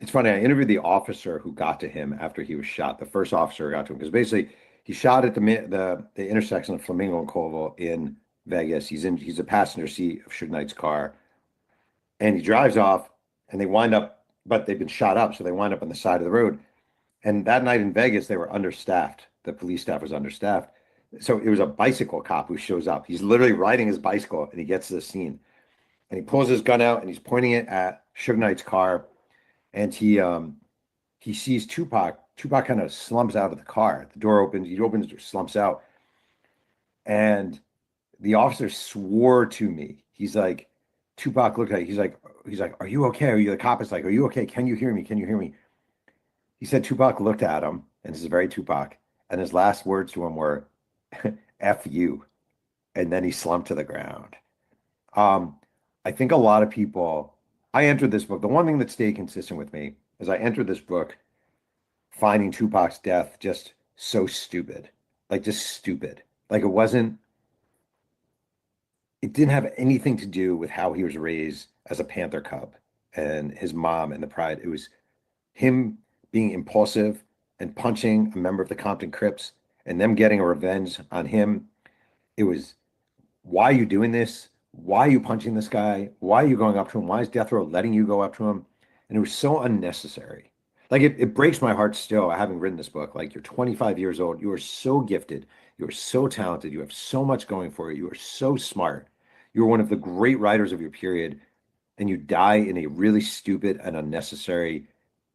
It's funny, I interviewed the officer who got to him after he was shot, the first officer who got to him, because basically he shot at the intersection of Flamingo and Colville in Vegas. He's a passenger seat of Suge Knight's car, and he drives off, and they wind up, but they've been shot up, so they wind up on the side of the road. And that night in Vegas, they were understaffed. The police staff was understaffed. So it was a bicycle cop who shows up. He's literally riding his bicycle, and he gets to the scene, and he pulls his gun out, and he's pointing it at Suge Knight's car. And he sees Tupac. Tupac kind of slumps out of the car. The door opens. He opens, slumps out. And the officer swore to me. He's like, Tupac looked at it. He's like, are you okay? The cop is like, are you okay? Can you hear me? Can you hear me? He said Tupac looked at him, and this is very Tupac. And his last words to him were, F you. And then he slumped to the ground. I think a lot of people, I entered this book. The one thing that stayed consistent with me is I entered this book finding Tupac's death just so stupid, like just stupid. Like it didn't have anything to do with how he was raised as a Panther cub and his mom and the pride. It was him being impulsive and punching a member of the Compton Crips and them getting a revenge on him. It was, why are you doing this? Why are you punching this guy? Why are you going up to him? Why is death row letting you go up to him? And it was so unnecessary. Like it breaks my heart still having written this book. Like, you're 25 years old. You are so gifted. You are so talented. You have so much going for you. You are so smart. You're one of the great writers of your period, and you die in a really stupid and unnecessary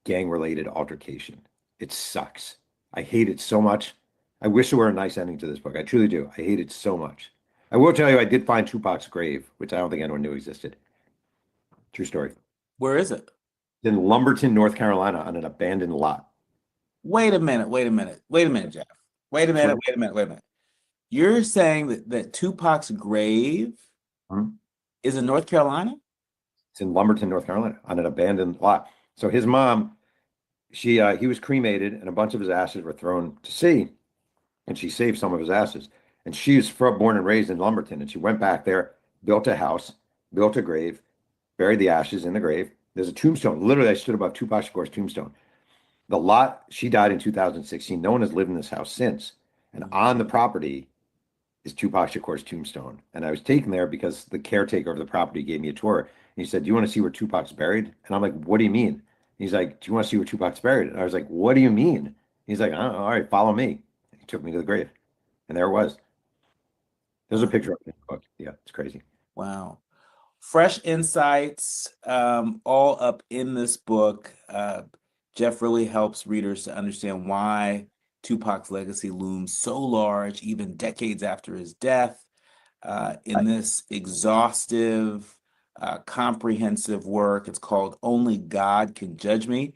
gang-related altercation. It sucks. I hate it so much. I wish there were a nice ending to this book. I truly do. I hate it so much. I will tell you, I did find Tupac's grave, which I don't think anyone knew existed. True story. Where is it? In Lumberton, North Carolina, on an abandoned lot. Wait a minute, Jeff. Wait a minute. You're saying that Tupac's grave is in North Carolina? It's in Lumberton, North Carolina, on an abandoned lot. So his mom, he was cremated, and a bunch of his ashes were thrown to sea, and she saved some of his ashes. And she's born and raised in Lumberton, and she went back there, built a house, built a grave, buried the ashes in the grave. There's a tombstone. Literally, I stood above Tupac Shakur's tombstone. The lot, she died in 2016. No one has lived in this house since. And on the property is Tupac Shakur's tombstone. And I was taken there because the caretaker of the property gave me a tour. And he said, "Do you want to see where Tupac's buried?" And I'm like, "What do you mean?" And he's like, "Do you want to see where Tupac's buried?" And I was like, "What do you mean?" He's like, "Oh, all right, follow me." He took me to the grave. And there it was. There's a picture of it in the book. Yeah, it's crazy. Wow. Fresh insights, all up in this book. Jeff really helps readers to understand why Tupac's legacy looms so large, even decades after his death, in this exhaustive, comprehensive work. It's called Only God Can Judge Me.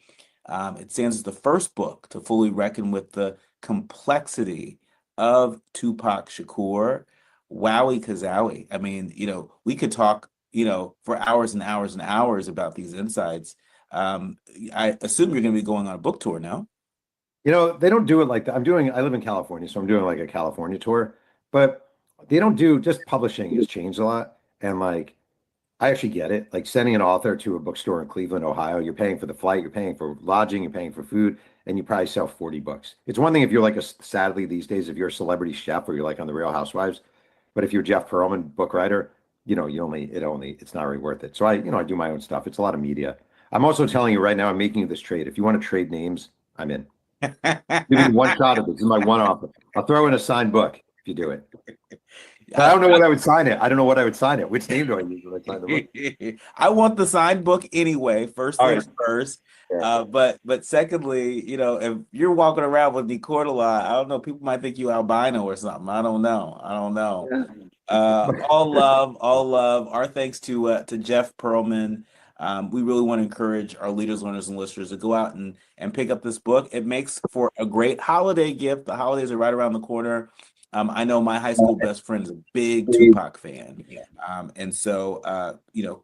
It stands as the first book to fully reckon with the complexity of Tupac Shakur. Wowie kazowie. I mean, we could talk, for hours and hours and hours about these insights. I assume you're going to be going on a book tour now. They don't do it like that. I live in California, so I'm doing like a California tour, but they don't do, just publishing has changed a lot. And like, I actually get it. Like, sending an author to a bookstore in Cleveland, Ohio, you're paying for the flight, you're paying for lodging, you're paying for food, and you probably sell 40 books. It's one thing if you're like sadly these days, if you're a celebrity chef or you're like on the Real Housewives, but if you're Jeff Pearlman, book writer, it's not really worth it. So I do my own stuff. It's a lot of media. I'm also telling you right now, I'm making you this trade. If you want to trade names, I'm in. Give me one shot of it. This is my one offer. I'll throw in a signed book if you do it. But I don't know what I would sign it. I don't know what I would sign it. Which name do I use when I sign the book? I want the signed book anyway. First things first. Yeah. But secondly, if you're walking around with Nii-Quartelai, I don't know, people might think you albino or something. I don't know. All love. Our thanks to Jeff Pearlman. We really want to encourage our leaders, learners, and listeners to go out and pick up this book. It makes for a great holiday gift. The holidays are right around the corner. I know my high school best friend is a big Tupac fan. And so,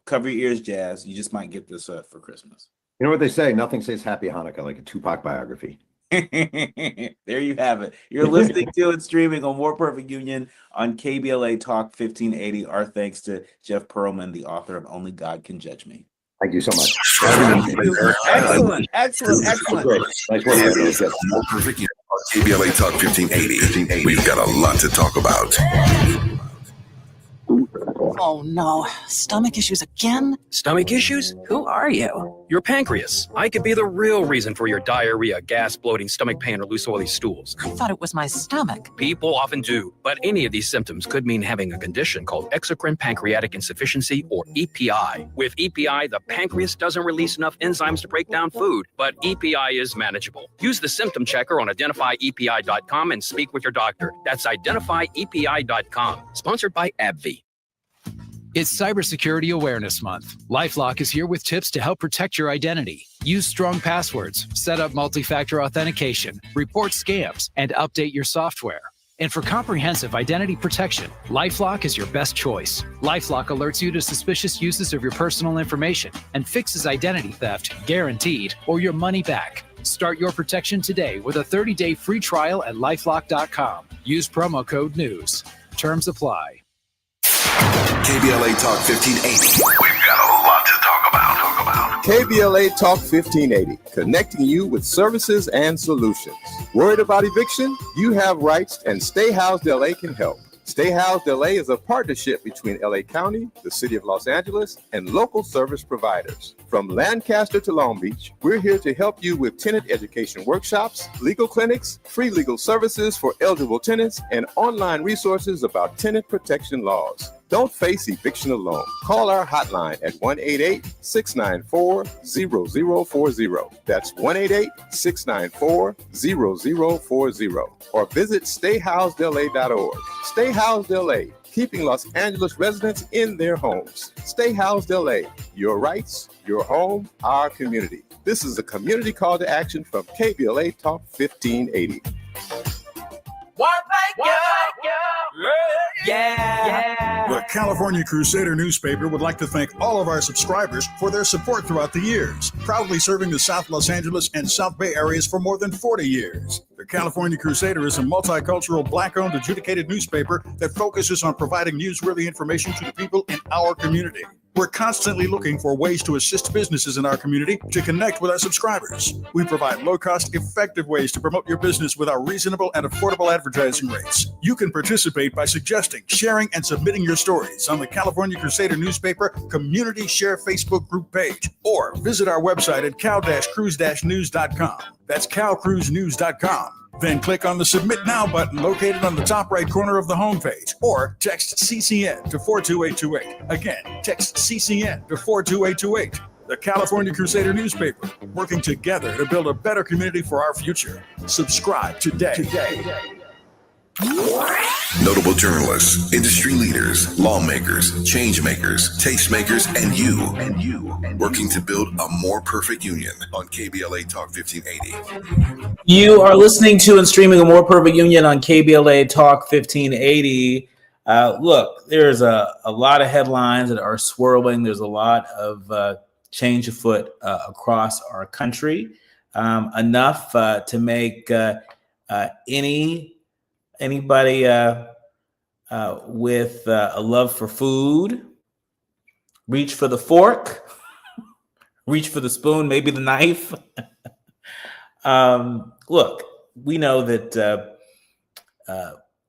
cover your ears, Jazz. You just might get this for Christmas. You know what they say? Nothing says Happy Hanukkah like a Tupac biography. There you have it. You're listening to it streaming on More Perfect Union on KBLA Talk 1580. Our thanks to Jeff Pearlman, the author of Only God Can Judge Me. Thank you so much. Excellent. Nice work. More Perfect Union on KBLA Talk 1580. We've got a lot to talk about. Oh no, stomach issues again? Stomach issues? Who are you? Your pancreas. I could be the real reason for your diarrhea, gas, bloating, stomach pain, or loose oily stools. I thought it was my stomach. People often do, but any of these symptoms could mean having a condition called exocrine pancreatic insufficiency, or EPI. With EPI, the pancreas doesn't release enough enzymes to break down food, but EPI is manageable. Use the symptom checker on identifyepi.com and speak with your doctor. That's identifyepi.com. Sponsored by AbbVie. It's Cybersecurity Awareness Month. LifeLock is here with tips to help protect your identity. Use strong passwords, set up multi-factor authentication, report scams, and update your software. And for comprehensive identity protection, LifeLock is your best choice. LifeLock alerts you to suspicious uses of your personal information and fixes identity theft, guaranteed, or your money back. Start your protection today with a 30-day free trial at LifeLock.com. Use promo code NEWS. Terms apply. KBLA Talk 1580. We've got a lot to talk about. KBLA Talk 1580, connecting you with services and solutions. Worried about eviction? You have rights, and Stay Housed LA can help. Stay Housed LA is a partnership between LA County, the City of Los Angeles, and local service providers. From Lancaster to Long Beach, we're here to help you with tenant education workshops, legal clinics, free legal services for eligible tenants, and online resources about tenant protection laws. Don't face eviction alone. Call our hotline at 1-888-694-0040. That's 1-888-694-0040. Or visit stayhousedla.org. Stay Housed LA, keeping Los Angeles residents in their homes. Stay Housed LA, your rights, your home, our community. This is a community call to action from KBLA Talk 1580. The California Crusader newspaper would like to thank all of our subscribers for their support throughout the years, proudly serving the South Los Angeles and South Bay areas for more than 40 years. The California Crusader is a multicultural, Black-owned, adjudicated newspaper that focuses on providing newsworthy information to the people in our community. We're constantly looking for ways to assist businesses in our community to connect with our subscribers. We provide low-cost, effective ways to promote your business with our reasonable and affordable advertising rates. You can participate by suggesting, sharing, and submitting your stories on the California Crusader newspaper Community Share Facebook group page, or visit our website at cal-cruise-news.com. That's calcruisenews.com. Then click on the Submit Now button located on the top right corner of the homepage, or text CCN to 42828. Again, text CCN to 42828. The California Crusader newspaper, working together to build a better community for our future. Subscribe today. Notable journalists, industry leaders, lawmakers, change makers, tastemakers, and you, working to build a more perfect union on KBLA Talk 1580. You are listening to and streaming A More Perfect Union on KBLA Talk 1580. Look, there's a lot of headlines that are swirling. There's a lot of change afoot across our country, enough to make anybody with a love for food reach for the fork, reach for the spoon, maybe the knife. Look, we know that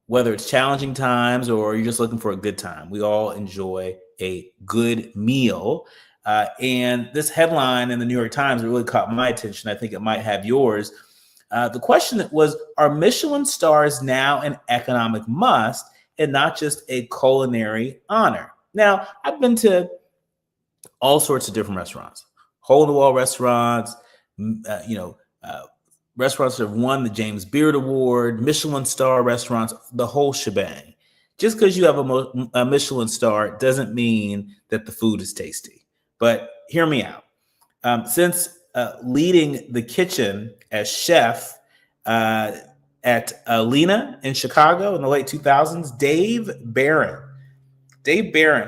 whether it's challenging times or you're just looking for a good time, we all enjoy a good meal. And this headline in the New York Times really caught my attention. I think it might have yours. The question was, are Michelin stars now an economic must and not just a culinary honor? Now, I've been to all sorts of different restaurants, hole-in-the-wall restaurants, restaurants that have won the James Beard Award, Michelin star restaurants, the whole shebang. Just because you have a Michelin star doesn't mean that the food is tasty. But hear me out. Since leading the kitchen as chef at Lena in Chicago in the late 2000s, Dave Barron,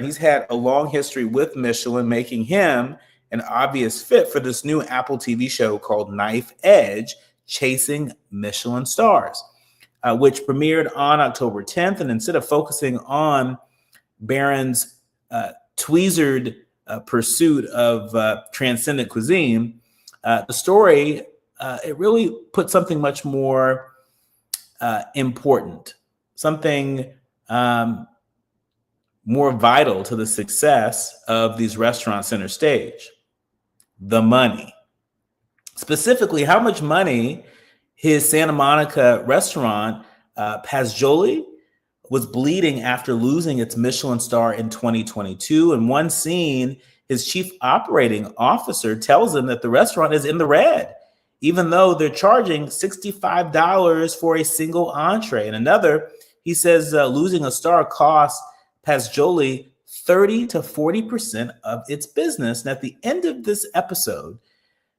he's had a long history with Michelin, making him an obvious fit for this new Apple TV show called Knife Edge, Chasing Michelin Stars, which premiered on October 10th. And instead of focusing on Barron's tweezered pursuit of transcendent cuisine, the story, it really put something much more important, something more vital to the success of these restaurants center stage: the money. Specifically, how much money his Santa Monica restaurant, Pazzioli, was bleeding after losing its Michelin star in 2022. In one scene, his chief operating officer tells him that the restaurant is in the red, even though they're charging $65 for a single entree. And another, he says losing a star costs Pazzioli 30 to 40% of its business. And at the end of this episode,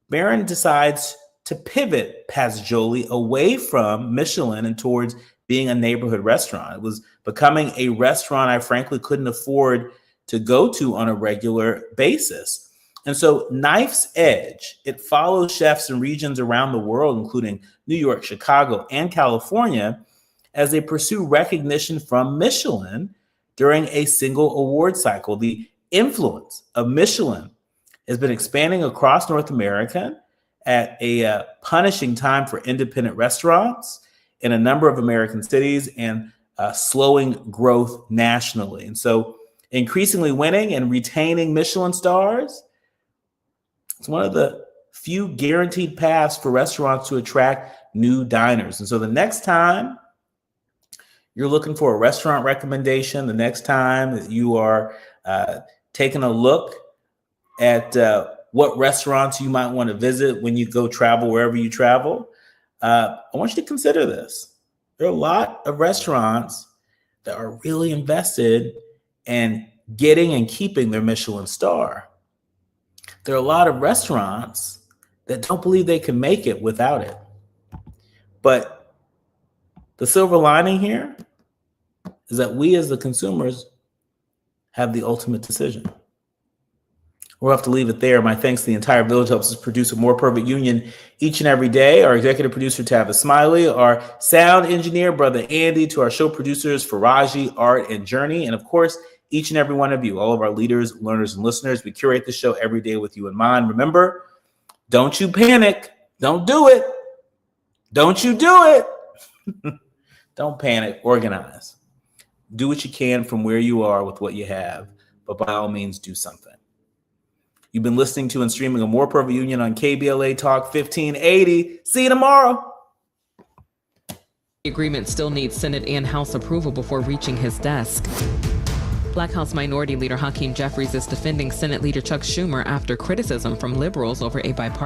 Barron decides to pivot Pazzioli away from Michelin and towards being a neighborhood restaurant. It was becoming a restaurant I frankly couldn't afford to go to on a regular basis. And so Knife's Edge, it follows chefs in regions around the world, including New York, Chicago, and California, as they pursue recognition from Michelin during a single award cycle. The influence of Michelin has been expanding across North America at a punishing time for independent restaurants in a number of American cities. And slowing growth nationally. And so increasingly winning and retaining Michelin stars, it's one of the few guaranteed paths for restaurants to attract new diners. And so the next time you're looking for a restaurant recommendation, the next time that you are taking a look at what restaurants you might want to visit when you go travel, wherever you travel, I want you to consider this. There are a lot of restaurants that are really invested in getting and keeping their Michelin star. There are a lot of restaurants that don't believe they can make it without it. But the silver lining here is that we as the consumers have the ultimate decision. We'll have to leave it there. My thanks to the entire Village helps us produce a more perfect union each and every day. Our executive producer, Tavis Smiley, our sound engineer, Brother Andy, to our show producers, Faraji, Art, and Journey, and of course, each and every one of you, all of our leaders, learners, and listeners. We curate the show every day with you in mind. Remember, don't you panic. Don't do it. Don't you do it. Don't panic. Organize. Do what you can from where you are with what you have, but by all means, do something. You've been listening to and streaming A More Perfect Union on KBLA Talk 1580. See you tomorrow. The agreement still needs Senate and House approval before reaching his desk. Black House Minority Leader Hakeem Jeffries is defending Senate Leader Chuck Schumer after criticism from liberals over a bipartisan